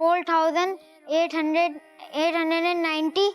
4890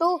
2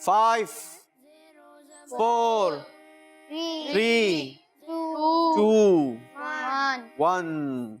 5 4 3 2 1।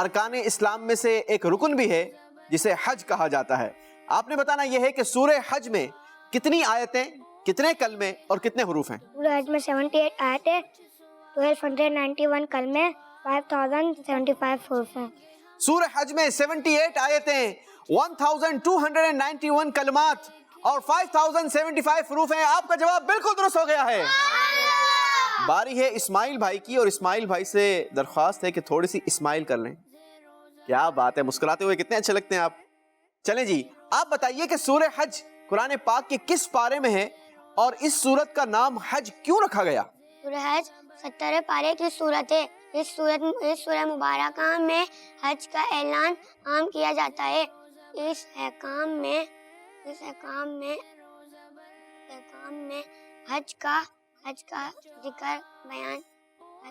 ارکان اسلام میں سے ایک رکن بھی ہے جسے حج کہا جاتا ہے. آپ نے بتانا یہ ہے کہ سورہ حج میں کتنی آیتیں، کتنے کلمے اور کتنے حروف ہیں؟ سورہ حج میں 78 آیتیں، 1291 کلمے، 5075 حروف ہیں. سورہ حج میں 78 آیتیں، 1291 کلمات اور 5075 حروف ہیں. آپ کا جواب بالکل درست ہو گیا ہے. باری ہے اسماعیل بھائی کی، اور اسماعیل بھائی سے درخواست ہے کہ تھوڑی سی اسماعیل کر لیں. کیا بات ہے، مسکراتے ہوئے کتنے اچھے لگتے ہیں آپ. چلیں جی، آپ بتائیے کہ سورہ حج قرآن پاک کے کس پارے میں ہے اور اس سورت کا نام حج کیوں رکھا گیا؟ سورہ حج 70 پارے کی سورت ہے. اس سورہ مبارکہ میں حج کا اعلان عام کیا جاتا ہے. اس احکام میں حج کا ذکر بیان.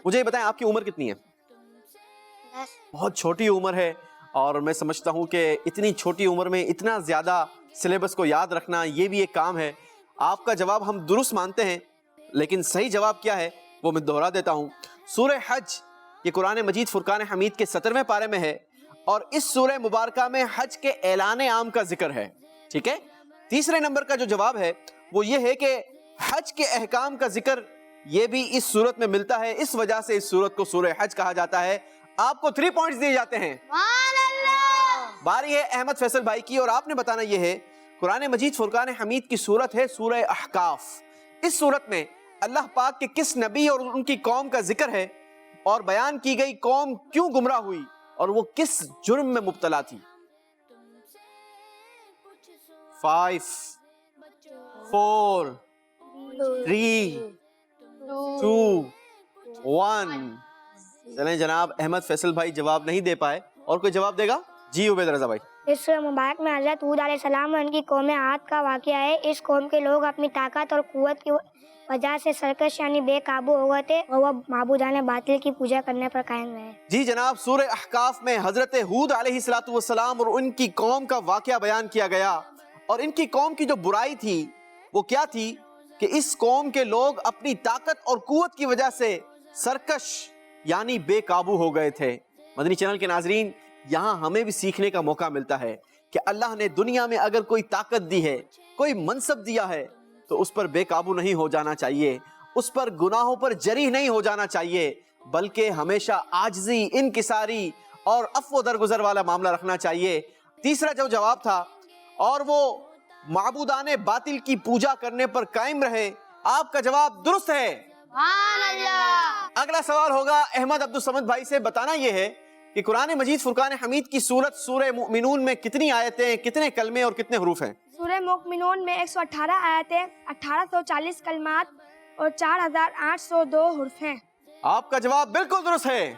مجھے یہ بتائیں آپ کی عمر کتنی ہے؟ 10. بہت چھوٹی عمر ہے، اور میں سمجھتا ہوں کہ اتنی چھوٹی عمر میں اتنا زیادہ سلیبس کو یاد رکھنا یہ بھی ایک کام ہے. آپ کا جواب ہم درست مانتے ہیں، لیکن صحیح جواب کیا ہے وہ میں دوہرا دیتا ہوں. سورہ حج یہ قرآن مجید فرقان حمید کے 17ویں پارے میں ہے، اور اس سورہ مبارکہ میں حج کے اعلان عام کا ذکر ہے. ٹھیک ہے، تیسرے نمبر کا جو جواب ہے وہ یہ ہے کہ حج کے احکام کا ذکر یہ بھی اس سورت میں ملتا ہے. اس وجہ سے اس سورت کو سورہ حج کہا جاتا ہے. آپ کو 3 پوائنٹس دیے جاتے ہیں. باری ہے احمد فیصل بھائی کی، اور آپ نے بتانا یہ ہے قرآن مجید فرقان حمید کی سورت ہے سورہ احقاف. اس سورت میں اللہ پاک کے کس نبی اور ان کی قوم کا ذکر ہے، اور بیان کی گئی قوم کیوں گمراہ ہوئی اور وہ کس جرم میں مبتلا تھی. 5 4 3 2 1. چلیں جناب، احمد فیصل بھائی جواب نہیں دے پائے، اور کوئی جواب دے گا؟ جی عبید رضا بھائی. اس سورہ مبارک میں حضرت ہود علیہ السلام اور ان کی قوم عاد کا واقعہ ہے. اس قوم کے لوگ اپنی طاقت اور قوت کی وجہ سے سرکش یعنی بے قابو ہو گئے تھے، اور وہ معبودان باطل کی پوجا کرنے پر قائم رہے. جی جناب، سورہ احقاف میں حضرت ہود علیہ السلام اور ان کی قوم کا واقعہ بیان کیا گیا. اور ان کی قوم کی جو برائی تھی وہ کیا تھی کہ اس قوم کے لوگ اپنی طاقت اور قوت کی وجہ سے سرکش یعنی بے قابو ہو گئے تھے. مدنی چینل کے ناظرین، یہاں ہمیں بھی سیکھنے کا موقع ملتا ہے کہ اللہ نے دنیا میں اگر کوئی طاقت دی ہے، کوئی منصب دیا ہے، تو اس پر بے قابو نہیں ہو جانا چاہیے، اس پر گناہوں پر جری نہیں ہو جانا چاہیے، بلکہ ہمیشہ عاجزی، انکساری اور عفو درگزر والا معاملہ رکھنا چاہیے. تیسرا جو جواب تھا، اور وہ معبودان باطل کی پوجا کرنے پر قائم رہے. آپ کا جواب درست ہے. اگلا سوال ہوگا احمد عبدالصمد بھائی سے. بتانا یہ ہے کہ قرآن مجید فرقان حمید کی سورت سورہ مؤمنون میں کتنی آیتیں، کتنے کلمے اور کتنے حروف ہیں؟ سورہ مؤمنون میں 118 آیتیں، 1840 کلمات اور 4802 حروف ہیں. آپ کا جواب بالکل درست ہے.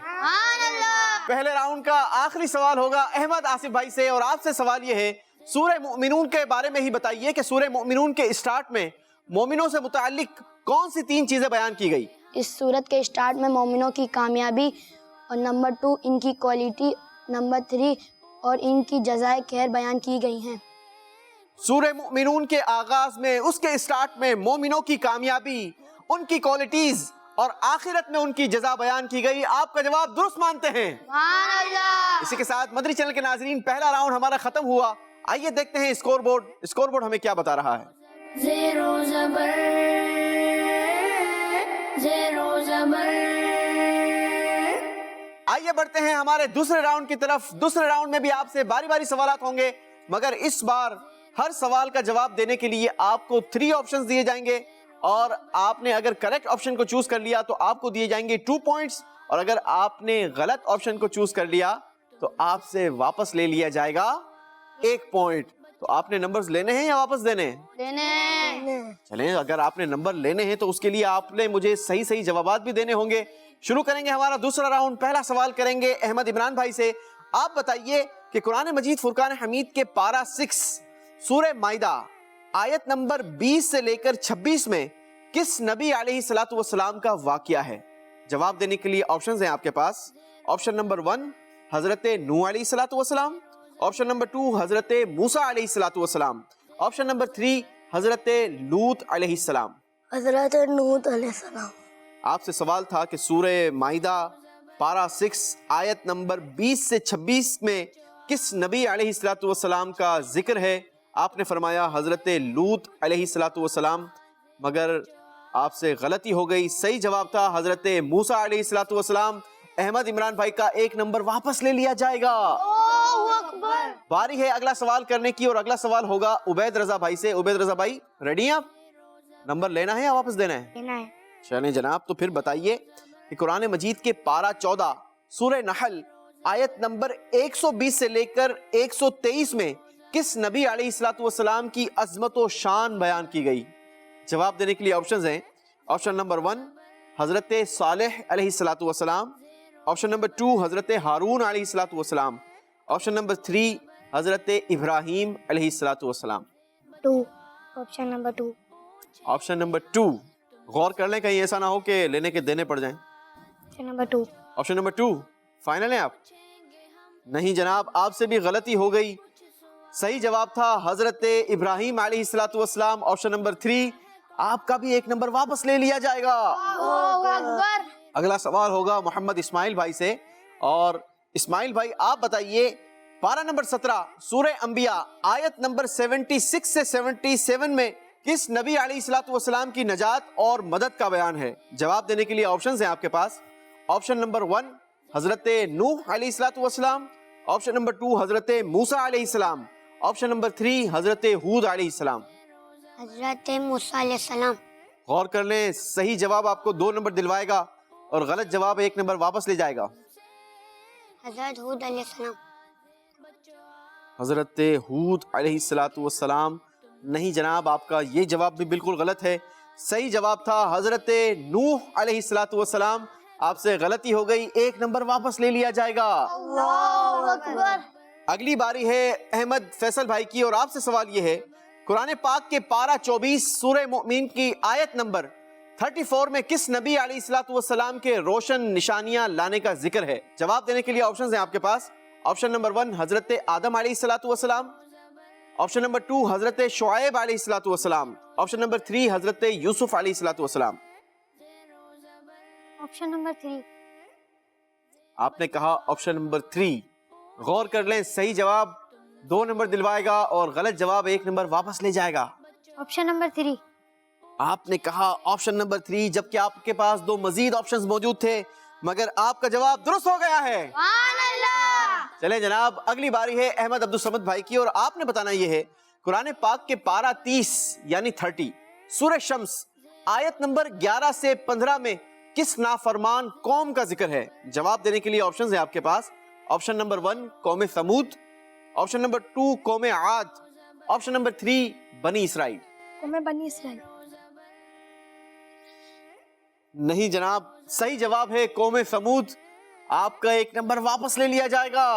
پہلے راؤنڈ کا آخری سوال ہوگا احمد آصف بھائی سے، اور آپ سے سوال یہ ہے سورہ مؤمنون کے بارے میں ہی بتائیے کہ سورہ مؤمنون کے اسٹارٹ میں مومنوں سے متعلق کون سی 3 چیزیں بیان کی گئی؟ اس صورت کے اسٹارٹ میں مومنوں کی کامیابی، اور نمبر 2 ان کی کوالٹی، نمبر 3 اور ان کی جزائے خیر بیان کی گئی ہیں. سورہ مؤمنون کے آغاز میں، اس کے اسٹارٹ میں مومنوں کی کامیابی، ان کی کوالٹیز اور آخرت میں ان کی جزا بیان کی گئی. آپ کا جواب درست مانتے ہیں. اسی کے ساتھ مدنی چینل کے ناظرین، پہلا راؤنڈ ہمارا ختم ہوا. آئیے دیکھتے ہیں اسکور بورڈ ہمیں کیا بتا رہا ہے. آئیے بڑھتے ہیں ہمارے دوسرے راؤنڈ کی طرف. دوسرے راؤنڈ میں بھی آپ سے باری باری سوالات ہوں گے، مگر اس بار ہر سوال کا جواب دینے کے لیے آپ کو 3 آپشنز دیے جائیں گے، اور آپ نے اگر کریکٹ آپشن کو چوز کر لیا تو آپ کو دیے جائیں گے 2 پوائنٹس، اور اگر آپ نے غلط آپشن کو چوز کر لیا تو آپ سے واپس لے لیا جائے گا 1 پوائنٹ. تو آپ نے نمبرز لینے ہیں یا واپس دینے ہیں؟ چلیں، اگر آپ نے نمبر لینے ہیں تو اس کے لیے آپ نے مجھے صحیح جوابات بھی دینے ہوں گے. شروع کریں گے ہمارا دوسرا راؤنڈ. پہلا سوال کریں گے احمد عمران بھائی سے. آپ بتائیے کہ قرآن مجید فرقان حمید کے پارہ 6 سورہ مائدہ آیت نمبر 20 سے لے کر 26 میں کس نبی علیہ السلام کا واقعہ ہے؟ جواب دینے کے لیے آپشنز ہیں آپ کے پاس. آپشن نمبر 1 حضرت نوح علیہ السلام، آپشن نمبر 2 حضرت موسیٰ علیہ السلام، آپشن نمبر 3 حضرت لوط علیہ السلام. حضرت نوح علیہ السلام. آپ سے سوال تھا کہ سورہ مائدہ پارہ 6 آیت نمبر 20 سے 26 میں کس نبی علیہ الصلوۃ والسلام کا ذکر ہے؟ آپ نے فرمایا حضرت لوط علیہ الصلوۃ والسلام، مگر آپ سے غلطی ہو گئی، صحیح جواب تھا حضرت موسیٰ علیہ الصلوۃ والسلام۔ احمد عمران بھائی کا 1 نمبر واپس لے لیا جائے گا۔ باری ہے اگلا سوال کرنے کی، اور اگلا سوال ہوگا عبید رضا بھائی سے۔ عبید رضا بھائی ریڈی ہیں آپ؟ نمبر لینا ہے یا واپس دینا ہے؟ لینا ہے۔ چلیں جناب، تو پھر بتائیے کہ قرآن مجید کے پارہ 14 سورہ نحل آیت نمبر 120 سے لے کر 123 میں کس نبی علیہ الصلوۃ والسلام کی عظمت و شان بیان کی گئی؟ جواب دینے کے لیے آپشنز ہیں۔ آپشن نمبر 1 حضرت صالح علیہ الصلوۃ والسلام، آپشن نمبر 2 حضرت ہارون علیہ الصلوۃ والسلام، آپشن نمبر 3 حضرت ابراہیم علیہ الصلوۃ والسلام۔ 2 آپشن نمبر 2۔ آپشن نمبر 2 غور کر لیں، کہیں ایسا نہ ہو کہ لینے کے دینے پڑ جائیں۔ Option number 2۔ Option number 2 final ہے آپ؟ نہیں جناب، آپ سے بھی غلطی ہو گئی، صحیح جواب تھا حضرت ابراہیم علیہ الصلوۃ والسلام، آپشن نمبر 3۔ آپ کا بھی 1 نمبر واپس لے لیا جائے گا۔ اگلا سوال ہوگا محمد اسماعیل بھائی سے، اور اسماعیل بھائی آپ بتائیے پارہ نمبر 17 سورہ انبیاء آیت نمبر 76 سے 77 میں کس نبی علیہ الصلوۃ والسلام کی نجات اور مدد کا بیان ہے؟ جواب دینے کے لیے آپشنز ہیں آپ کے پاس۔ آپشن نمبر 1 حضرت نوح علیہ الصلوۃ والسلام، آپشن نمبر 2 حضرت موسیٰ علیہ السلام، آپشن نمبر 3 حضرت ہود علیہ السلام۔ حضرت موسیٰ علیہ السلام۔ غور کر لیں، صحیح جواب آپ کو 2 نمبر دلوائے گا، اور غلط جواب 1 نمبر واپس لے جائے گا۔ حضرت ہود علیہ السلام۔ حضرت ہود علیہ الصلوۃ والسلام نہیں جناب، آپ کا یہ جواب بھی بالکل غلط ہے، صحیح جواب تھا حضرت نوح علیہ الصلوۃ والسلام۔ آپ سے غلطی ہو گئی، 1 نمبر واپس لے لیا جائے گا۔ اگلی باری ہے احمد فیصل بھائی کی، اور آپ سے سوال یہ ہے قرآن پاک کے پارہ 24 سورہ مومنین کی آیت نمبر 34 میں کس نبی علیہ الصلوۃ والسلام کے روشن نشانیاں لانے کا ذکر ہے؟ جواب دینے کے لیے آپشنز ہیں آپ کے پاس۔ آپشن نمبر 1 حضرت آدم علیہ الصلوۃ والسلام، آپشن نمبر 2 حضرت شعیب علیہ الصلوۃ والسلام، آپشن نمبر 3 حضرت یوسف علیہ الصلوۃ والسلام۔ Option number 3۔ آپ نے کہا آپشن نمبر 3، غور کر لیں، صحیح جواب 2 نمبر دلوائے گا، اور غلط جواب 1 نمبر واپس لے جائے گا۔ Option number 3۔ آپ نے کہا آپشن نمبر 3، جبکہ آپ کے پاس 2 مزید آپشنز موجود تھے، مگر آپ کا جواب درست ہو گیا ہے۔ چلیں جناب، اگلی باری ہے احمد عبدالصمد بھائی کی، اور آپ نے بتانا یہ ہے قرآن پاک کے پارہ 30 یعنی 30 سورہ شمس آیت نمبر 11 سے 15 میں کس نافرمان قوم کا ذکر ہے؟ جواب دینے کے لیے آپشنز ہیں آپ کے پاس۔ آپشن نمبر 1 قوم ثمود، آپشن نمبر 2 قوم عاد، آپشن نمبر 3 بنی اسرائیل۔ قوم بنی اسرائیل۔ نہیں جناب، صحیح جواب ہے قوم ثمود۔ آپ کا 1 نمبر واپس لے لیا جائے گا۔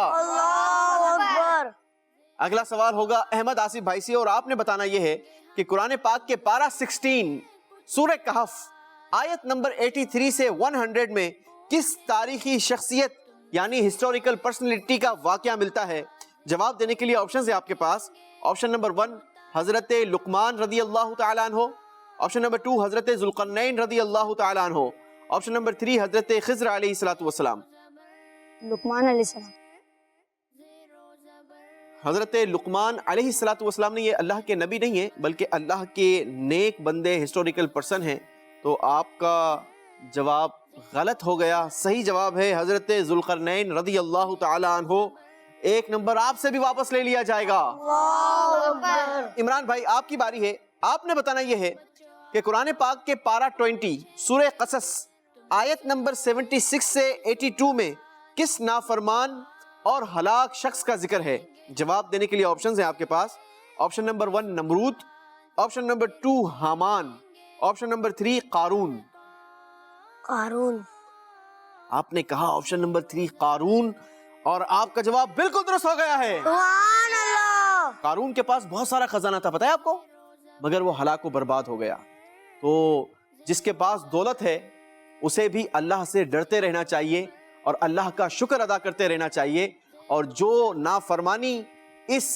اگلا سوال ہوگا احمد آصف بھائی سے، اور آپ نے بتانا یہ ہے کہ قرآن پاک کے پارہ 16 سورہ کہف آیت نمبر 83 سے 100 میں کس تاریخی شخصیت یعنی ہسٹوریکل پرسنالٹی کا واقعہ ملتا ہے؟ جواب دینے کے لیے آپشنز ہیں آپ کے پاس۔ آپشن نمبر 1 حضرت لقمان رضی اللہ تعالیٰ عنہ، آپشن نمبر 2 حضرت ذوالقرنین رضی اللہ تعالیٰ عنہ، آپشن نمبر 3 حضرت خضر علیہ الصلوۃ والسلام۔ لقمان علیہ السلام۔ حضرت لقمان علیہ الصلوۃ والسلام نے، یہ اللہ کے نبی نہیں ہیں بلکہ اللہ کے نیک بندے ہسٹوریکل پرسن ہیں، تو آپ کا جواب غلط ہو گیا۔ صحیح جواب ہے حضرت ذوالقرنین رضی اللہ تعالی عنہ۔ 1 نمبر آپ سے بھی واپس لے لیا جائے گا۔ عمران بھائی آپ کی باری ہے، آپ نے بتانا یہ ہے کہ قرآن پاک کے پارہ 20 سورہ قصص آیت نمبر 76 سے 82 میں کس نافرمان اور ہلاک شخص کا ذکر ہے؟ جواب دینے کے لیے آپشنز ہیں آپ کے پاس۔ آپشن نمبر 1 نمرود، آپشن نمبر 2 حامان، آپشن نمبر 3 قارون۔ قارون۔ آپ نے کہا آپشن نمبر 3 قارون، اور آپ کا جواب بالکل درست ہو گیا ہے۔ سبحان اللہ۔ قارون کے پاس بہت سارا خزانہ تھا، پتہ ہے آپ کو، مگر وہ ہلاک و برباد ہو گیا۔ تو جس کے پاس دولت ہے اسے بھی اللہ سے ڈرتے رہنا چاہیے اور اللہ کا شکر ادا کرتے رہنا چاہیے، اور جو نافرمانی اس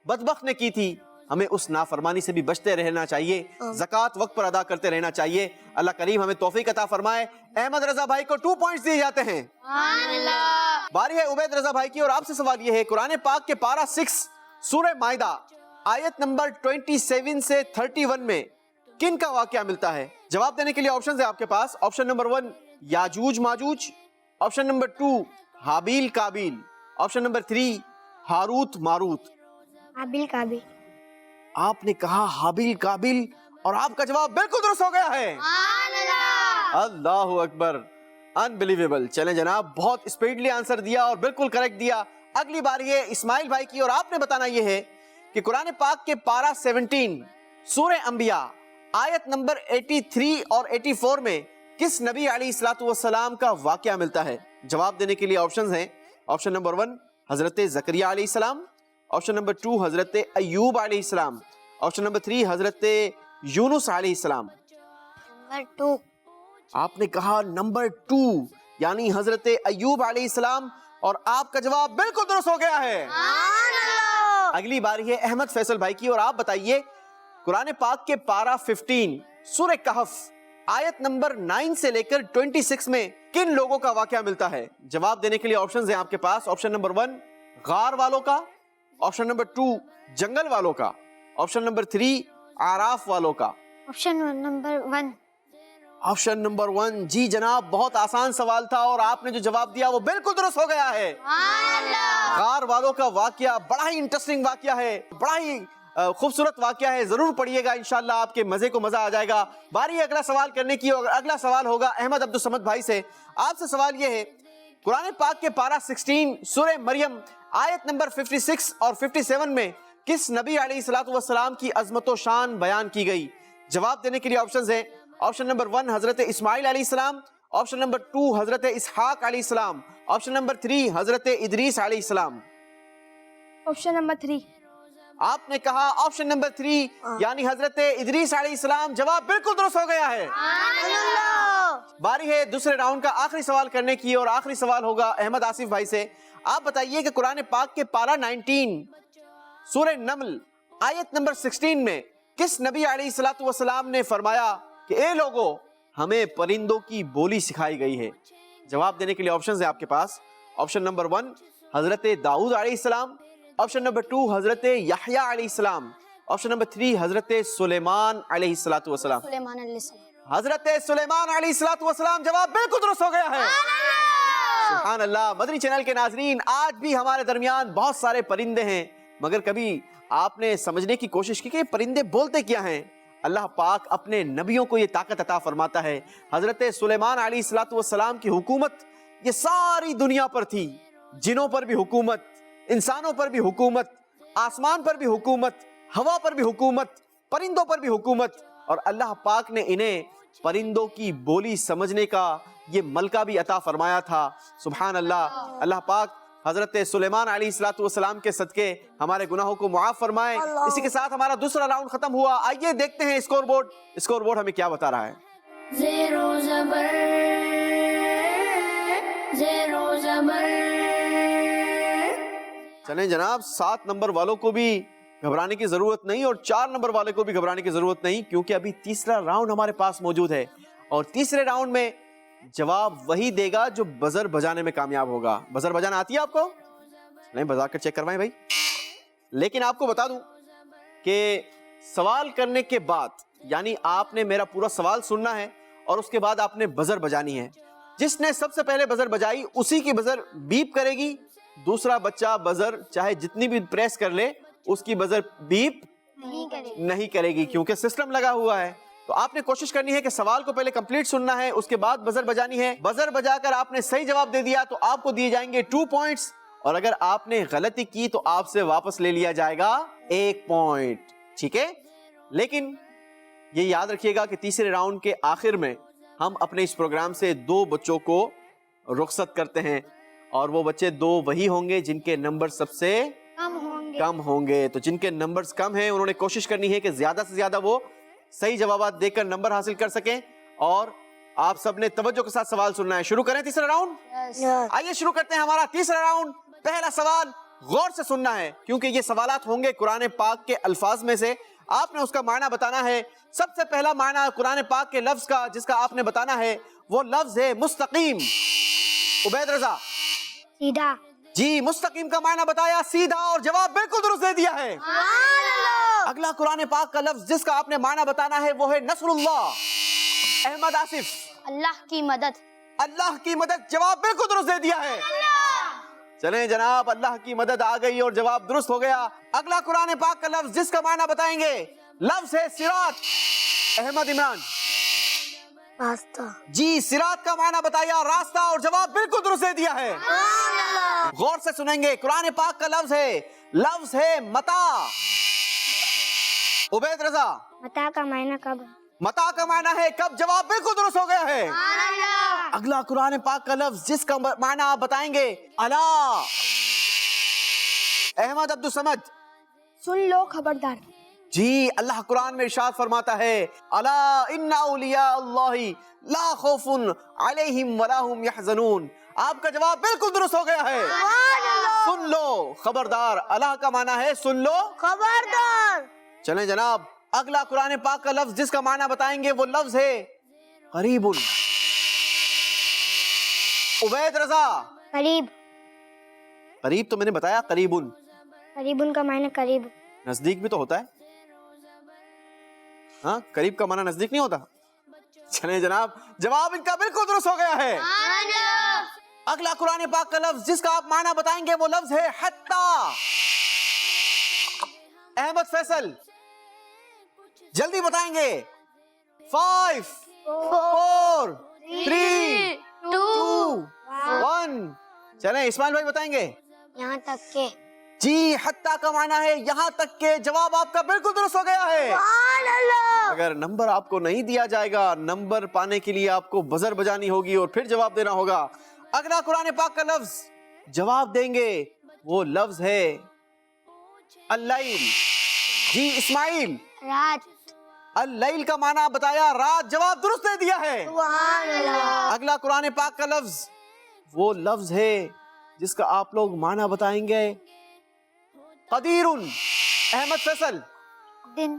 بدبخت نے کی تھی ہمیں اس نافرمانی سے بھی بچتے رہنا چاہیے, زکوٰۃ وقت پر ادا کرتے رہنا چاہیے. اللہ کریم ہمیں توفیق عطا فرمائے. احمد رضا بھائی کو 2 پوائنٹس دیے جاتے ہیں. باری ہے عبید رضا بھائی کی, اور آپ سے سوال یہ ہے, قرآن پاک کے پارہ 6 سورہ مائدہ آیت نمبر 27 سے 31 میں کن کا واقعہ ملتا ہے؟ جواب دینے کے لیے آپشنز ہیں آپ کے پاس. آپشن نمبر 1 یاجوج ماجوج, آپشن نمبر 2 حابیل Qabil, option number 3 Harut Marut. حابیل کابیل. آپ نے کہا حابیل کابیل, اور آپ کا جواب بالکل درست ہو گیا ہے. اللہ اکبر, انبلیویبل. چلیں جناب, بہت اسپیڈلی آنسر دیا اور بالکل کریکٹ دیا. اگلی بار یہ اسماعیل بھائی کی, اور آپ نے بتانا یہ ہے کہ قرآن پاک کے پارہ 17 سورہ انبیاء آیت نمبر 83 اور 84 میں کس نبی علیہ الصلوۃ والسلام کا واقعہ ملتا ہے؟ جواب دینے کے لیے آپشنز ہیں. آپشن نمبر 1 حضرت زکریا علیہ السلام, آپشن نمبر 2 حضرت ایوب علیہ السلام, آپشن نمبر 3 حضرت یونس علیہ السلام. نمبر 2. آپ نے کہا نمبر 2 یعنی حضرت ایوب علیہ السلام, اور آپ کا جواب بالکل درست ہو گیا ہے. اگلی باری ہے احمد فیصل بھائی کی, اور آپ بتائیے قرآن پاک کے پارہ 15 سورہ کہف آیت نمبر 9 سے لے کر 26 میں کن لوگوں کا واقعہ ملتا ہے؟ جواب دینے کے لیے آپشنز ہیں آپ کے پاس. آپشن نمبر 1 غار والوں کا, آپشن نمبر 2 جنگل والوں کا, آپشن نمبر 3 آراف والوں کا. Option number 1. Option number 1. جی جناب, بہت آسان سوال تھا اور آپ نے جو جواب دیا وہ بالکل درست ہو گیا ہے. غار والوں کا واقعہ بڑا ہی انٹرسٹنگ واقعہ ہے, بڑا ہی خوبصورت واقعہ ہے. ضرور پڑھیے گا, انشاءاللہ آپ کے مزے کو مزہ آ جائے گا. باری اگلا سوال کرنے کی, اور اگلا سوال ہوگا احمد عبدالصمد بھائی سے. آپ سے سوال یہ ہے, قرآن پاک کے پارہ 16 سورہ مریم آیت نمبر 56 اور 57 میں کس نبی علیہ الصلوۃ والسلام کی عظمت و شان بیان کی گئی؟ جواب دینے کے لیے آپشنز ہیں. آپشن نمبر 1 حضرت اسماعیل علیہ السلام, آپشن نمبر 2 حضرت اسحاق علیہ السلام, آپشن نمبر 3 حضرت ادریس علیہ السلام. Option number 3. آپ نے کہا آپشن نمبر 3 یعنی حضرت ادریس علیہ السلام. جواب بالکل درست ہو گیا ہے. باری ہے دوسرے راؤنڈ کا آخری سوال کرنے کی, اور آخری سوال ہوگا احمد آصف بھائی سے. آپ بتائیے کہ قرآن پاک کے پارہ 19 سورہ نمل آیت نمبر 16 میں کس نبی علیہ الصلوۃ والسلام نے فرمایا کہ اے لوگو ہمیں پرندوں کی بولی سکھائی گئی ہے؟ جواب دینے کے لیے آپشنز ہیں آپ کے پاس. آپشن نمبر 1 حضرت داؤد علیہ السلام, آپشن نمبر 2 حضرت یحییٰ علیہ السلام, آپشن نمبر 3 حضرت سلیمان علیہ الصلوۃ والسلام. سلیمان علیہ السلام. حضرت سلیمان علیہ الصلوۃ والسلام. جواب بالکل درست ہو گیا ہے. سبحان اللہ. مدنی چینل کے ناظرین, آج بھی ہمارے درمیان بہت سارے پرندے ہیں, مگر کبھی آپ نے سمجھنے کی کوشش کی کہ یہ پرندے بولتے کیا ہیں؟ اللہ پاک اپنے نبیوں کو یہ طاقت عطا فرماتا ہے. حضرت سلیمان علیہ الصلوۃ والسلام کی حکومت یہ ساری دنیا پر تھی. جنوں پر بھی حکومت, انسانوں پر بھی حکومت, آسمان پر بھی حکومت, ہوا پر بھی حکومت, پرندوں پر بھی حکومت, اور اللہ پاک نے انہیں پرندوں کی بولی سمجھنے کا یہ ملکہ بھی عطا فرمایا تھا. سبحان اللہ. اللہ پاک حضرت سلیمان علیہ الصلوۃ والسلام کے صدقے ہمارے گناہوں کو معاف فرمائے. اسی کے ساتھ ہمارا دوسرا راؤنڈ ختم ہوا. آئیے دیکھتے ہیں اسکور بورڈ ہمیں کیا بتا رہا ہے. زیرو زبر زیرو زبر. چلیں جناب, 7 نمبر والوں کو بھی گھبرانے کی ضرورت نہیں, اور 4 نمبر والے کو بھی گھبرانے کی ضرورت نہیں, کیونکہ ابھی تیسرا راؤنڈ ہمارے پاس موجود ہے, اور تیسرے راؤنڈ میں جواب وہی دے گا جو بزر بجانے میں کامیاب ہوگا. بزر بجانا آتی ہے آپ کو؟ نہیں, بجا کر چیک کروائیں بھائی. لیکن آپ کو بتا دوں کہ سوال کرنے کے بعد یعنی آپ نے میرا پورا سوال سننا ہے, اور اس کے بعد آپ نے بزر بجانی ہے. جس نے سب سے پہلے بزر بجائی اسی کی بزر بیپ کرے گی. دوسرا بچہ بزر چاہے جتنی بھی پریس کر لے اس کی بزر بیپ نہیں کرے گی, کیونکہ سسٹم لگا ہوا ہے. تو آپ نے کوشش کرنی ہے کہ سوال کو پہلے کمپلیٹ سننا ہے, اس کے بعد بزر بجانی ہے. بزر بجا کر آپ نے صحیح جواب دے دیا تو آپ کو دیے جائیں گے 2 پوائنٹس, اور اگر آپ نے غلطی کی تو آپ سے واپس لے لیا جائے گا 1 پوائنٹ. ٹھیک ہے, لیکن یہ یاد رکھیے گا کہ تیسرے راؤنڈ کے آخر میں ہم اپنے اس پروگرام سے 2 بچوں کو رخصت کرتے ہیں, اور وہ بچے 2 وہی ہوں گے جن کے نمبر سب سے کم ہوں گے. تو جن کے نمبرز کم ہیں انہوں نے کوشش کرنی ہے کہ زیادہ سے زیادہ وہ صحیح جوابات دے کر نمبر حاصل کر سکیں, اور آپ سب نے توجہ کے ساتھ سوال سننا ہے. شروع کریں تیسرا راؤنڈ. آئیے شروع کرتے ہیں ہمارا تیسرا راؤنڈ. پہلا سوال غور سے سننا ہے کیونکہ یہ سوالات ہوں گے قرآن پاک کے الفاظ میں سے، آپ نے اس کا معنی بتانا ہے۔ سب سے پہلا معنی قرآن پاک کے لفظ کا جس کا آپ نے بتانا ہے وہ لفظ ہے مستقیم۔ عبید رضا سیدھا، جی مستقیم کا معنی بتایا، سیدھا، اور جواب بالکل درست دے دیا ہے۔ اگلا قرآن پاک کا لفظ جس کا آپ نے معنی بتانا ہے وہ ہے نصر اللہ۔ احمد آصف اللہ کی مدد۔ اللہ کی مدد، جواب بالکل درست دے دیا ہے۔ چلیں جناب، اللہ کی مدد آ گئی اور جواب درست ہو گیا۔ اگلا قرآن پاک کا لفظ جس کا معنی بتائیں گے لفظ ہے صراط۔ احمد عمران راستہ، جی صراط کا معنی بتایا، راستہ، اور جواب بالکل درست دے دیا ہے۔ غور سے سنیں گے، قرآن پاک کا لفظ ہے متا۔ عبید رضا متا کا معنی کب؟ متا کا معنی ہے کب، جواب بالکل درست ہو گیا ہے۔ اگلا قرآن پاک کا لفظ جس کا معنی آپ بتائیں گے الا۔ احمد عبد الصمد سن لو خبردار۔ جی اللہ قرآن میں ارشاد فرماتا ہے الا ان اولیاء اللہ لا خوف علیہم ولا هم يحزنون۔ آپ کا جواب بالکل درست ہو گیا ہے۔ سن لو خبردار، اللہ کا معنی ہے سن لو خبردار۔ چلیں جناب، اگلا قرآن پاک کا لفظ جس کا معنی بتائیں گے وہ لفظ ہے قریب۔ عبید رضا قریب، قریب تو میں نے بتایا، قریب قریب ان کا معنی قریب، نزدیک بھی تو ہوتا ہے۔ ہاں قریب کا معنی نزدیک نہیں ہوتا۔ چلیں جناب، جواب ان کا بالکل درست ہو گیا ہے۔ اگلا قرآن پاک کا لفظ جس کا آپ معنی بتائیں گے وہ لفظ ہے حتی۔ احمد فیصل جلدی بتائیں گے۔ 5 4 3 2 1 چلیں اسماعیل بھائی بتائیں گے۔ یہاں تک کہ جی حتی کا معنی ہے یہاں تک کہ، جواب آپ کا بالکل درست ہو گیا ہے۔ اگر نمبر آپ کو نہیں دیا جائے گا، نمبر پانے کے لیے آپ کو بزر بجانی ہوگی اور پھر جواب دینا ہوگا۔ اگلا قرآن پاک کا لفظ جواب دیں گے وہ لفظ ہے اللیل۔ جی اسماعیل رات، اللیل کا معنی بتایا، رات، جواب درست دے دیا ہے۔ اگلا قرآن پاک کا لفظ وہ لفظ ہے جس کا آپ لوگ معنی بتائیں گے قدیر۔ احمد فیصل دن،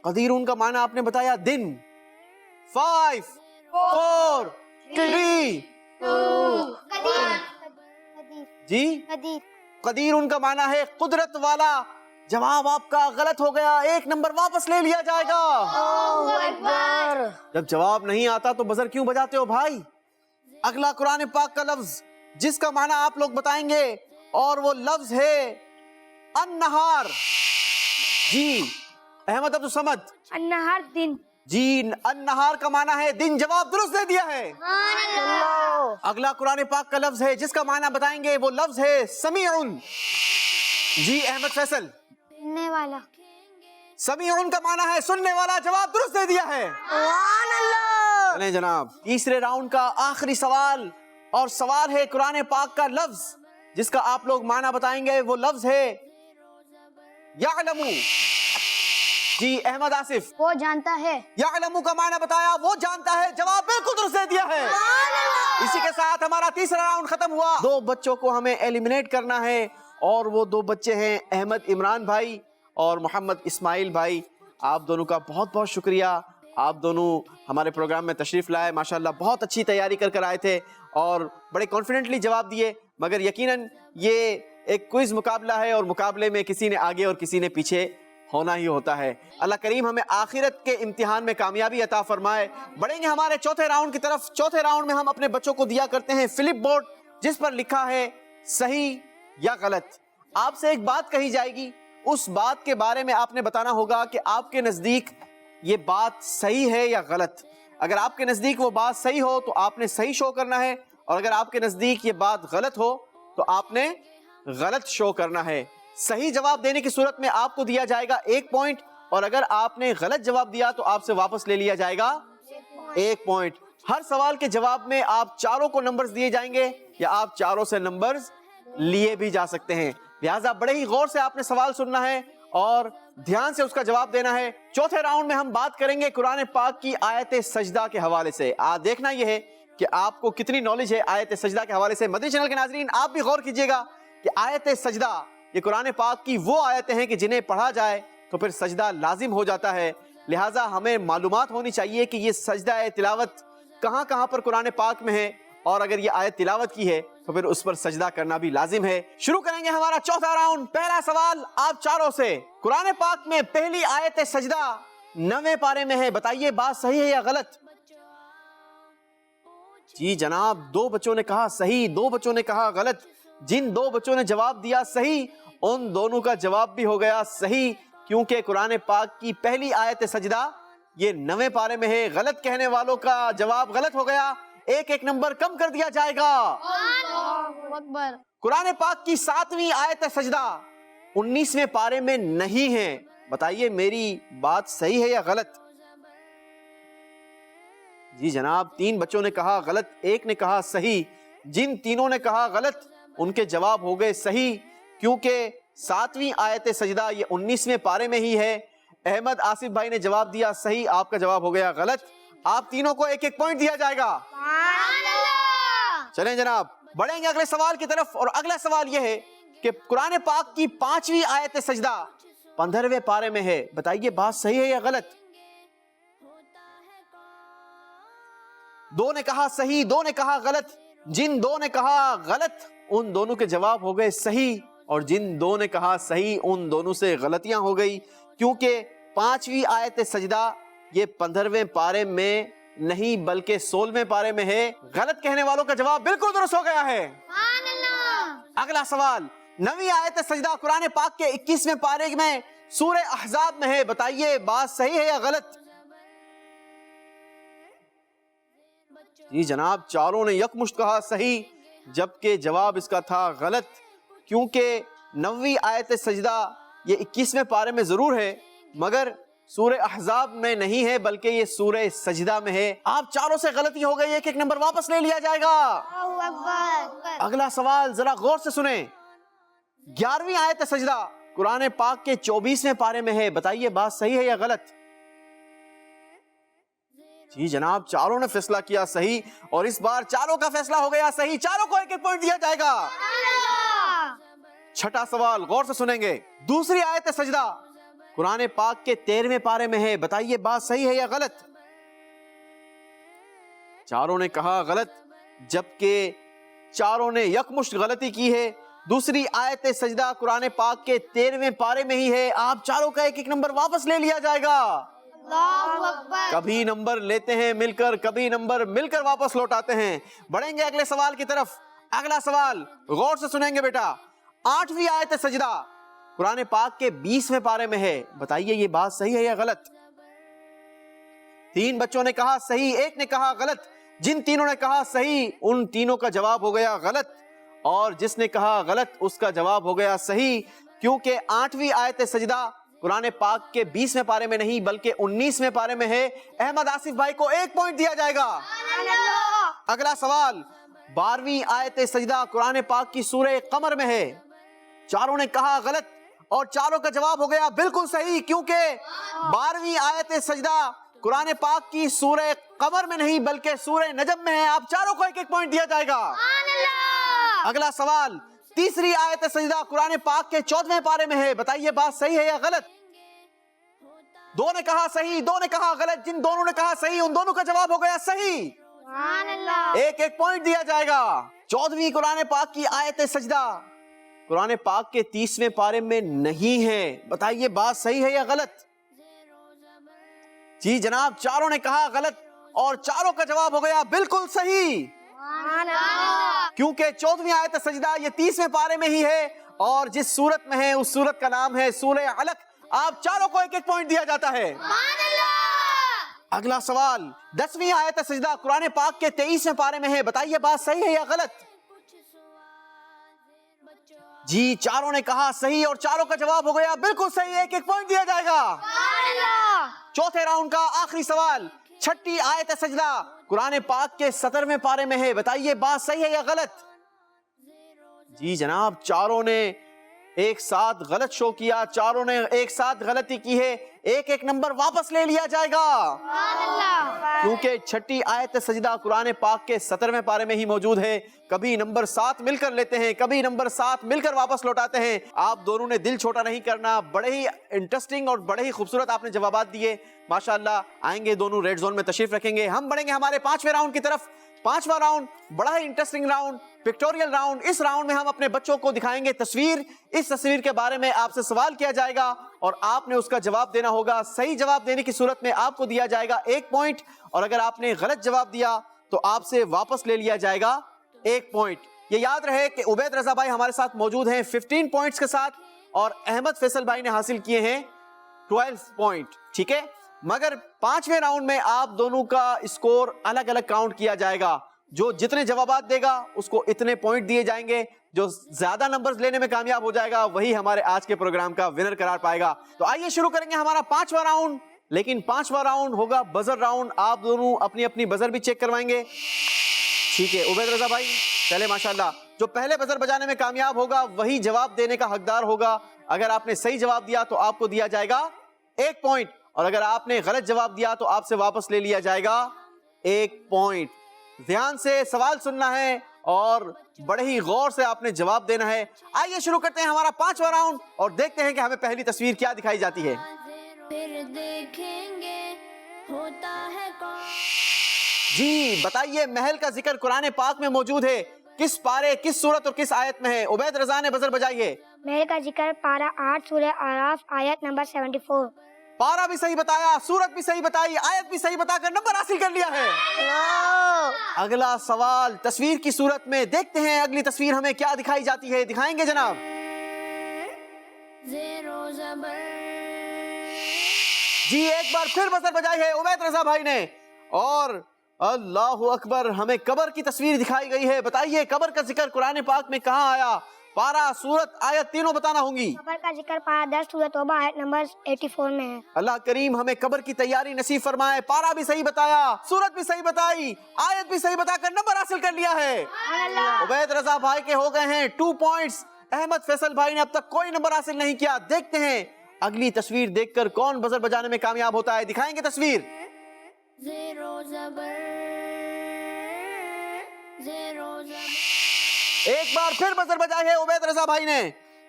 قدیر کا معنی آپ نے بتایا دن۔ 5 4 3 جی قدیر کا معنی ہے قدرت والا، جواب آپ کا غلط ہو گیا، 1 نمبر واپس لے لیا جائے گا۔ جب جواب نہیں آتا تو بزر کیوں بجاتے ہو بھائی؟ اگلا قرآن پاک کا لفظ جس کا معنی آپ لوگ بتائیں گے اور وہ لفظ ہے النہار۔ جی احمد عبد الصمد النہار دن۔ جی النہار کا معنی ہے دن، جواب درست دے دیا ہے۔ اگلا قرآن پاک کا لفظ ہے جس کا معنی بتائیں گے وہ لفظ ہے سمیع۔ جی احمد فیصل سننے والا، سمیع کا معنی ہے سننے والا، جواب درست دے دیا ہے۔ چلیں جناب، تیسرے راؤنڈ کا آخری سوال، اور سوال ہے قرآن پاک کا لفظ جس کا آپ لوگ معنی بتائیں گے وہ لفظ ہے یعلم۔ جی احمد آصف وہ جانتا ہے۔ یعلم کا معنی بتایا، وہ جانتا ہے، جواب بالکل درست دے دیا ہے۔ اسی کے ساتھ ہمارا تیسرا راؤنڈ ختم ہوا۔ 2 بچوں کو ہمیں ایلیمنیٹ کرنا ہے اور وہ 2 بچے ہیں احمد عمران بھائی اور محمد اسماعیل بھائی۔ آپ دونوں کا بہت بہت شکریہ، آپ دونوں ہمارے پروگرام میں تشریف لائے، ماشاءاللہ بہت اچھی تیاری کر آئے تھے اور بڑے کانفیڈنٹلی جواب دیے، مگر یقیناً یہ ایک کوئز مقابلہ ہے اور مقابلے میں کسی نے آگے اور کسی نے پیچھے ہونا ہی ہوتا ہے۔ اللہ کریم ہمیں آخرت کے امتحان میں کامیابی عطا فرمائے۔ بڑھیں گے ہمارے چوتھے راؤنڈ کی طرف۔ چوتھے راؤنڈ میں ہم اپنے بچوں کو دیا کرتے ہیں فلپ بورڈ جس پر لکھا ہے صحیح یا غلط۔ آپ سے ایک بات کہی جائے گی، اس بات کے بارے میں آپ نے بتانا ہوگا کہ آپ کے نزدیک یہ بات صحیح ہے یا غلط۔ اگر آپ کے نزدیک وہ بات صحیح ہو تو آپ نے صحیح شو کرنا ہے، اور اگر آپ کے نزدیک یہ بات غلط ہو تو آپ نے غلط شو کرنا ہے۔ صحیح جواب دینے کی صورت میں آپ کو دیا جائے گا 1 پوائنٹ، اور اگر آپ نے غلط جواب دیا تو آپ سے واپس لے لیا جائے گا 1 پوائنٹ۔ ہر سوال کے جواب میں آپ چاروں کو نمبرز دیے جائیں گے یا آپ چاروں سے نمبرز لیے بھی جا سکتے ہیں، لہٰذا بڑے ہی غور سے آپ نے سوال سننا ہے اور دھیان سے اس کا جواب دینا ہے۔ چوتھے راؤنڈ میں ہم بات کریں گے قرآن پاک کی آیت سجدہ کے حوالے سے۔ دیکھنا یہ ہے کہ آپ کو کتنی نالج ہے آیت سجدہ کے حوالے سے۔ مدنی چینل کے ناظرین آپ بھی غور کیجئے گا کہ آیت سجدہ یہ قرآن پاک کی وہ آیتیں ہیں کہ جنہیں پڑھا جائے تو پھر سجدہ لازم ہو جاتا ہے. لہٰذا ہمیں معلومات ہونی چاہیے کہ یہ سجدہ تلاوت کہاں کہاں پر قرآن پاک میں ہے، اور اگر یہ آیت تلاوت کی ہے تو پھر اس پر سجدہ کرنا بھی لازم ہے. شروع کریں گے ہمارا چوتھا راؤنڈ. پہلا سوال آپ چاروں سے. قرآن پاک میں پہلی آیت سجدہ 9ویں پارے میں ہے، بتائیے بات صحیح ہے یا غلط؟ جی جناب، 2 بچوں نے کہا صحیح، 2 بچوں نے کہا غلط. جن 2 بچوں نے جواب دیا صحیح ان دونوں کا جواب بھی ہو گیا صحیح، کیونکہ قرآن پاک کی پہلی آیت سجدہ یہ 9ویں پارے میں ہے. غلط کہنے والوں کا جواب غلط ہو گیا، ایک نمبر کم کر دیا جائے گا. قرآن پاک کی 7ویں آیت سجدہ 19ویں پارے میں نہیں ہے، بتائیے میری بات صحیح ہے یا غلط؟ جی جناب، 3 بچوں نے کہا غلط، 1 نے کہا صحیح. جن تینوں نے کہا غلط ان کے جواب ہو گئے صحیح، کیونکہ 7ویں آیت سجدہ یہ 19ویں پارے میں ہی ہے. احمد آصف بھائی نے جواب دیا صحیح، آپ کا جواب ہو گیا غلط. آپ تینوں کو 1 پوائنٹ دیا جائے گا. چلیں جناب، بڑھیں گے اگلے سوال کی طرف، اور اگلا سوال یہ ہے کہ قرآن پاک کی 5ویں آیت سجدہ 15ویں پارے میں ہے، بتائیے بات صحیح ہے یا غلط؟ 2 نے کہا صحیح، 2 نے کہا غلط. جن 2 نے کہا غلط ان دونوں کے جواب ہو گئے صحیح، اور جن 2 نے کہا صحیح ان دونوں سے غلطیاں ہو گئی، کیونکہ 5ویں آیت سجدہ یہ 15ویں پارے میں نہیں بلکہ 16ویں پارے میں ہے. غلط کہنے والوں کا جواب بالکل درست ہو گیا ہے. اگلا سوال، 9ویں آیت سجدہ قرآن پاک کے 21ویں پارے میں سورہ احزاب میں ہے، بتائیے بات صحیح ہے یا غلط؟ جی جناب، چاروں نے یکمشت کہا صحیح، جبکہ جواب اس کا تھا غلط، کیونکہ 9ویں آیت سجدہ یہ 21ویں پارے میں ضرور ہے مگر سورہ احزاب میں نہیں ہے بلکہ یہ سورہ سجدہ میں ہے. آپ چاروں سے غلطی ہو گئی، 1 نمبر واپس لے لیا جائے گا. اگلا سوال ذرا غور سے سنیں. 11ویں آیت سجدہ قرآن پاک کے 24ویں پارے میں ہے، بتائیے بات صحیح ہے یا غلط؟ جی جناب، چاروں نے فیصلہ کیا صحیح، اور اس بار چاروں کا فیصلہ ہو گیا صحیح. چاروں کو 1 پوائنٹ دیا جائے گا. چھٹا سوال غور سے سنیں گے. دوسری آیت سجدہ قرآن پاک کے 13ویں پارے میں ہے، بتائیے بات صحیح ہے یا غلط؟ چاروں نے کہا غلط، جبکہ چاروں نے یکمشت غلطی کی ہے. دوسری آیت سجدہ قرآن پاک کے 13ویں پارے میں ہی ہے. آپ چاروں کا 1 نمبر واپس لے لیا جائے گا. کبھی نمبر لیتے ہیں مل کر، کبھی نمبر مل کر واپس لوٹاتے ہیں. بڑھیں گے اگلے سوال کی طرف. اگلا سوال غور سے سنیں گے بیٹا. 8ویں آیت سجدہ قرآن پاک کے 20ویں پارے میں ہے، بتائیے یہ بات صحیح ہے یا غلط؟ 3 بچوں نے کہا صحیح، 1 نے کہا غلط. جن تینوں نے کہا صحیح ان تینوں کا جواب ہو گیا غلط، اور جس نے کہا غلط اس کا جواب ہو گیا صحیح، کیونکہ 8ویں آیت سجدہ قرآن پاک کے 20ویں پارے میں نہیں بلکہ 19ویں پارے میں ہے. احمد آصف بھائی کو 1 پوائنٹ دیا جائے گا. اگلا سوال 12ویں آیت سجدہ قرآن پاک کی سورہ قمر میں ہے. چاروں نے کہا غلط اور چاروں کا جواب ہو گیا بالکل صحیح، کیونکہ 12ویں آیت سجدہ قرآن پاک کی سورہ قمر میں نہیں بلکہ سورہ نجم میں ہے. آپ چاروں کو 1 پوائنٹ دیا جائے گا. اگلا سوال تیسری آیت سجدہ قرآن پاک کے 14ویں پارے میں ہے، بتائیے بات صحیح ہے یا غلط؟ 2 نے کہا صحیح، 2 نے کہا غلط. جن دونوں نے کہا صحیح ان دونوں کا جواب ہو گیا صحیح. 1 پوائنٹ دیا جائے گا. 14ویں قرآن پاک کی آیت سجدہ قرآن پاک کے 30ویں پارے میں نہیں ہے، بتائیے بات صحیح ہے یا غلط؟ جی جناب، چاروں نے کہا غلط اور چاروں کا جواب ہو گیا بالکل صحیح، کیونکہ 14ویں آیت سجدہ یہ 30ویں پارے میں ہی ہے اور جس سورت میں ہے اس سورت کا نام ہے سورہ علق. آپ چاروں کو 1 پوائنٹ دیا جاتا ہے. اگلا سوال 10ویں آیت سجدہ قرآن پاک کے 23ویں پارے میں ہے، بتائیے بات صحیح ہے یا غلط؟ جی چاروں نے کہا صحیح اور چاروں کا جواب ہو گیا بالکل صحیح. 1 پوائنٹ دیا جائے گا. چوتھے راؤنڈ کا آخری سوال 6ٹھی آیت سجدہ قرآن پاک کے 17ویں پارے میں ہے، بتائیے بات صحیح ہے یا غلط؟ جی جناب، چاروں نے ایک ساتھ غلط شو کیا، چاروں نے ایک ساتھ غلطی کی ہے، ایک ایک نمبر واپس لے لیا جائے گا، کیونکہ چھٹی آیت سجدہ قرآن پاک کے 17ویں پارے میں ہی موجود ہے۔ کبھی نمبر 7 مل کر لیتے ہیں، کبھی نمبر 7 مل کر واپس لوٹاتے ہیں۔ آپ دونوں نے دل چھوٹا نہیں کرنا، بڑے ہی انٹرسٹنگ اور بڑے ہی خوبصورت آپ نے جوابات دیے، ماشاءاللہ۔ آئیں گے دونوں ریڈ زون میں تشریف رکھیں گے، ہم بڑھیں گے ہمارے 5ویں راؤنڈ کی طرف۔ 5واں راؤنڈ بڑا ہی انٹرسٹنگ راؤنڈ، پکٹوریل راؤنڈ۔ اس راؤنڈ میں ہم اپنے بچوں کو دکھائیں گے تصویر، اس تصویر کے بارے میں آپ سے سوال کیا جائے گا اور آپ نے اس کا جواب دینا ہوگا۔ صحیح جواب دینے کی صورت میں آپ کو دیا جائے گا 1 پوائنٹ، اور اگر آپ نے غلط جواب دیا تو آپ سے واپس لے لیا جائے گا 1 پوائنٹ۔ یہ یاد رہے کہ عبید رضا بھائی ہمارے ساتھ موجود ہیں 15 پوائنٹس کے ساتھ، اور احمد فیصل بھائی نے حاصل کیے ہیں 12 پوائنٹ، ٹھیک ہے؟ مگر 5ویں راؤنڈ میں آپ دونوں کا اسکور الگ الگ کاؤنٹ کیا جائے گا، جو جتنے جوابات دے گا اس کو اتنے پوائنٹ دیے جائیں گے، جو زیادہ نمبرز لینے میں کامیاب ہو جائے گا وہی ہمارے آج کے پروگرام کا ونر قرار پائے گا۔ تو آئیے شروع کریں گے ہمارا 5واں راؤنڈ، لیکن 5واں راؤنڈ ہوگا بزر راؤنڈ۔ آپ دونوں اپنی اپنی بزر بھی چیک کروائیں گے، ٹھیک ہے؟ عبید رضا بھائی چلے ماشاءاللہ، جو پہلے بزر بجانے میں کامیاب ہوگا وہی جواب دینے کا حقدار ہوگا۔ اگر آپ نے صحیح جواب دیا تو آپ کو دیا جائے گا 1 پوائنٹ، اور اگر آپ نے غلط جواب دیا تو آپ سے واپس لے لیا جائے گا 1 پوائنٹ۔ دھیان سے سوال سننا ہے اور بڑے ہی غور سے آپ نے جواب دینا ہے۔ آئیے شروع کرتے ہیں ہمارا 5واں راؤنڈ اور دیکھتے ہیں کہ ہمیں پہلی تصویر کیا دکھائی جاتی ہے۔ پھر دیکھیں گے ہوتا ہے کون۔ جی بتائیے، محل کا ذکر قرآن پاک میں موجود ہے، کس پارے، کس سورت اور کس آیت میں ہے؟ عبید رضا نے بزر بجائیے۔ محل کا ذکر پارہ 8 سورہ اعراف آیت نمبر 74۔ پارہ بھی صحیح بتایا، سورت بھی صحیح بتائی، آیت بھی صحیح بتا کر نمبر حاصل کر لیا ہے۔ اگلا سوال تصویر کی صورت میں، دیکھتے ہیں اگلی تصویر ہمیں کیا دکھائی جاتی ہے، دکھائیں گے جناب؟ زیر و زبر، جی ایک بار پھر بزر بجائی ہے عبید رضا بھائی نے، اور اللہ اکبر، ہمیں قبر کی تصویر دکھائی گئی ہے۔ بتائیے قبر کا ذکر قرآن پاک میں کہاں آیا؟ پارہ، سورت، آیت تینوں بتانا ہوں گی۔ قبر کا ذکر پارہ 10 سورہ توبہ آیت نمبر 84 میں ہے۔ اللہ کریم ہمیں قبر کی تیاری نصیب فرمائے۔ پارہ بھی صحیح بتایا، سورت بھی صحیح بتائی، آیت بھی صحیح بتا کر نمبر حاصل کر لیا ہے۔ عبید رضا بھائی کے ہو گئے ہیں 2 پوائنٹس، احمد فیصل بھائی نے اب تک کوئی نمبر حاصل نہیں کیا۔ دیکھتے ہیں اگلی تصویر دیکھ کر کون بزر بجانے میں کامیاب ہوتا ہے، دکھائیں گے تصویر؟ زیر و زبر، زیر و زبر، ایک بار پھر بزر بجائی ہے عبید رضا بھائی نے۔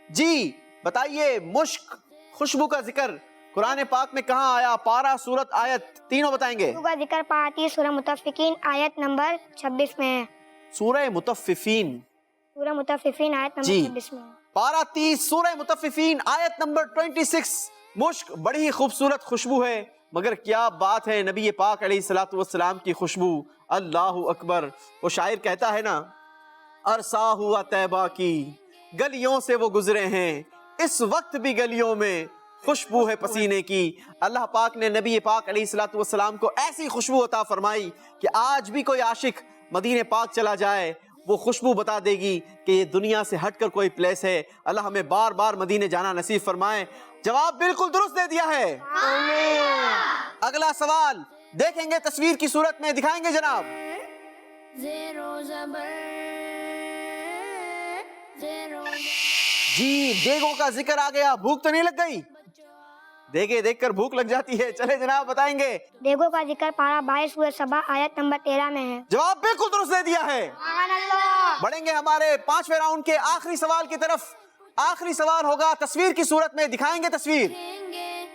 جی بتائیے، مشک، خوشبو کا ذکر قرآن پاک میں کہاں آیا؟ پارہ، سورت، آیت تینوں بتائیں گے۔ خوشبو کا ذکر پارہ 30 سورہ مطففین آیت نمبر 26 میں ہے۔ سورہ مطففین، سورہ مطففین آیت نمبر جی 26 میں ہے۔ پارہ 30 سورہ مطففین آیت نمبر 26۔ مشک بڑی ہی خوبصورت خوشبو ہے، مگر کیا بات ہے نبی پاک علیہ الصلوۃ والسلام کی خوشبو، اللہ اکبر۔ وہ شاعر کہتا ہے نا، عرصہ ہوا طیبہ کی گلیوں سے وہ گزرے ہیں، اس وقت بھی گلیوں میں خوشبو ہے پسینے کی۔ اللہ پاک نے نبی پاک علیہ الصلوۃ والسلام کو ایسی خوشبو عطا فرمائی کہ آج بھی کوئی عاشق مدینے پاک چلا جائے وہ خوشبو بتا دے گی کہ یہ دنیا سے ہٹ کر کوئی پلیس ہے۔ اللہ ہمیں بار بار مدینے جانا نصیب فرمائے۔ جواب بالکل درست دے دیا ہے۔ اگلا سوال دیکھیں گے تصویر کی صورت میں، دکھائیں گے جناب؟ زیر و زبر، زیر و زبر، جی دیگوں کا ذکر آ گیا، بھوک تو نہیں لگ گئی؟ دیکھے دیکھ کر بھوک لگ جاتی ہے، چلے جناب بتائیں گے؟ دیگوں کا ذکر پارہ 22 سورہ سبا آیت نمبر 13 میں ہے۔ جواب بالکل درست دے دیا ہے۔ بڑھیں گے ہمارے 5ویں راؤنڈ کے آخری سوال کی طرف۔ آخری سوال ہوگا تصویر کی صورت میں، دکھائیں گے تصویر؟ دیکھیں گے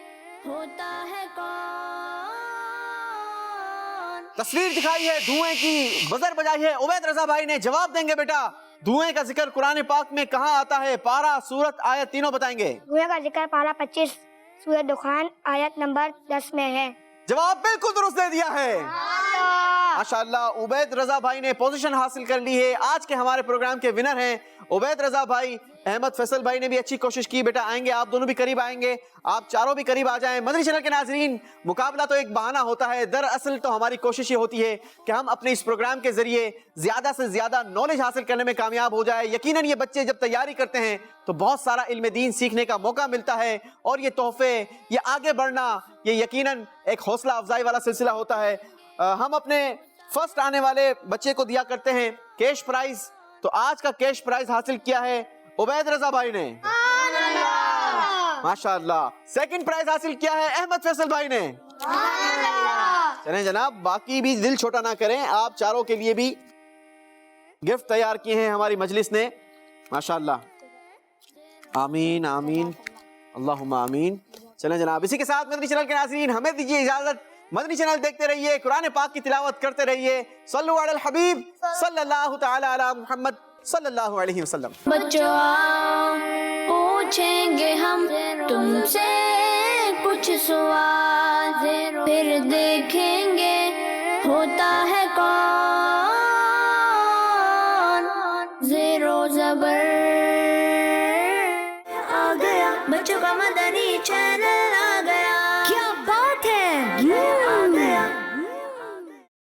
ہوتا ہے کون۔ تصویر دکھائی ہے دھوئیں کی، بزر بجائی ہے عبید رضا بھائی نے، جواب دیں گے بیٹا؟ دھوئیں کا ذکر قرآن پاک میں کہاں آتا ہے؟ پارہ، سورت، آیت تینوں بتائیں گے؟ دھوئیں کا ذکر پارہ 25 سورہ دخان آیت نمبر 10 میں ہے۔ جواب بالکل درست دے دیا ہے۔ ماشاءاللہ عبید رضا بھائی نے پوزیشن حاصل کر لی ہے، آج کے ہمارے پروگرام کے ونر ہیں عبید رضا بھائی۔ احمد فیصل بھائی نے بھی اچھی کوشش کی، بیٹا آئیں گے آپ دونوں بھی قریب آئیں گے، آپ چاروں بھی قریب آ جائیں۔ مدنی چینل کے ناظرین، مقابلہ تو ایک بہانہ ہوتا ہے، دراصل تو ہماری کوشش یہ ہوتی ہے کہ ہم اپنے اس پروگرام کے ذریعے زیادہ سے زیادہ نالج حاصل کرنے میں کامیاب ہو جائے۔ یقیناً یہ بچے جب تیاری کرتے ہیں تو بہت سارا علم دین سیکھنے کا موقع ملتا ہے، اور یہ تحفے، یہ آگے بڑھنا، یہ یقیناً ایک حوصلہ افزائی والا سلسلہ ہوتا ہے۔ ہم اپنے فرسٹ آنے والے بچے کو دیا کرتے ہیں کیش پرائز، تو آج کا کیش پرائز حاصل کیا ہے عبید رضا بھائی نے۔ ماشاءاللہ. سیکنڈ پرائز حاصل کیا ہے احمد فیصل بھائی نے. چلیں جناب باقی بھی دل چھوٹا نہ کریں, آپ چاروں کے لیے بھی گفٹ تیار کیے ہیں ہماری مجلس نے. ماشاءاللہ. آمین آمین اللہم آمین. چلیں جناب اسی کے ساتھ مدنی چینل کے ناظرین ہمیں دیجیے اجازت. مدنی چینل دیکھتے رہیے, قرآن پاک کی تلاوت کرتے رہیے. صلو علی الحبیب صلی اللہ تعالی علی محمد صلی اللہ علیہ وسلم. بچوں پوچھیں گے ہم تم سے کچھ سوال, پھر دیکھیں گے ہوتا ہے کون زیر و زبر. آ گیا بچوں کا مدنی چینل.